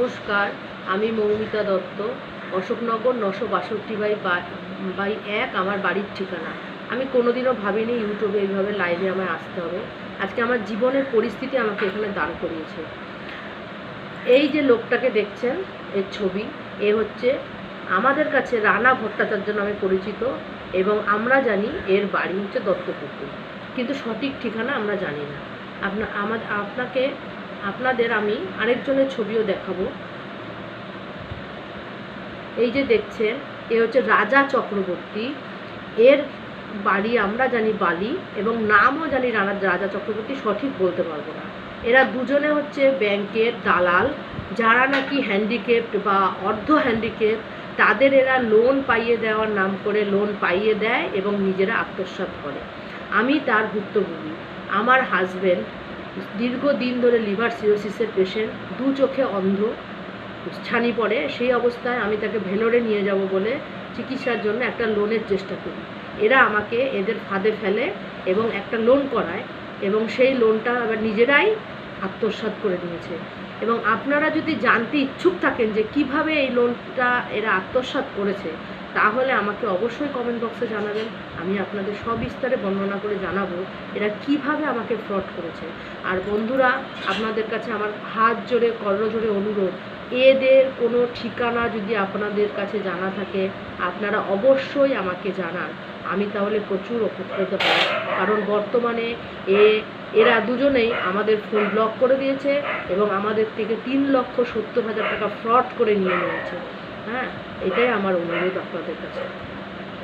নমস্কার, আমি মৌমিতা দত্ত। অশোকনগর 962/1 আমার বাড়ির ঠিকানা। আমি কোনোদিনও ভাবিনি ইউটিউবে এইভাবে লাইভে আমায় আসতে হবে। আজকে আমার জীবনের পরিস্থিতি আমাকে এখানে দাঁড় করিয়েছে। এই যে লোকটাকে দেখছেন, এর ছবি, এ হচ্ছে আমাদের কাছে রানা ভট্টাচার্য নামে পরিচিত, এবং আমরা জানি এর বাড়ি হচ্ছে দত্তপুকুর, কিন্তু সঠিক ঠিকানা আমরা জানি না। আপনাদের আমি আরেকজনের ছবিও দেখাবো। এই যে দেখছেন, এ হচ্ছে রাজা চক্রবর্তী। এর বাড়ি আমরা জানি বালি, এবং নামও জানি রাজা চক্রবর্তী, সঠিক বলতে পারবো না। এরা দুজনে হচ্ছে ব্যাংকের দালাল, যারা নাকি হ্যান্ডিক্যাপড বা অর্ধ হ্যান্ডিক্যাপ, তাদের এরা লোন পাইয়ে দেওয়ার নাম করে লোন পাইয়ে দেয় এবং নিজেরা আত্মসাৎ করে। আমি তার ভুক্তভোগী। আমার হাজব্যান্ড দীর্ঘদিন ধরে লিভার সিরোসিসের পেশেন্ট, দু চোখে অন্ধ, ছানি পড়ে। সেই অবস্থায় আমি তাকে ভেলোরে নিয়ে যাব বলে চিকিৎসার জন্য একটা লোনের চেষ্টা করি। এরা আমাকে এদের ফাঁদে ফেলে এবং একটা লোন করায়, এবং সেই লোনটা আবার নিজেরাই আত্মসাৎ করে নিয়েছে। এবং আপনারা যদি জানতে ইচ্ছুক থাকেন যে কিভাবে এই লোনটা এরা আত্মসাৎ করেছে, তাহলে আমাকে অবশ্যই কমেন্ট বক্সে জানাবেন। আমি আপনাদের সবিস্তারে বর্ণনা করে জানাবো এরা কিভাবে আমাকে ফ্রড করেছে। আর বন্ধুরা, আপনাদের কাছে আমার হাত জোড়ে করজোড়ে অনুরোধ, এদের কোনো ঠিকানা যদি আপনাদের কাছে জানা থাকে, আপনারা অবশ্যই আমাকে জানান। আমি তাহলে প্রচুর উপকৃত হব, কারণ বর্তমানে এরা দুজনেই আমাদের ফোন ব্লক করে দিয়েছে এবং আমাদের থেকে 3,70,000 টাকা ফ্রড করে নিয়ে নিয়েছে। হ্যাঁ, এটাই আমার অনুরোধ আপনাদের কাছে।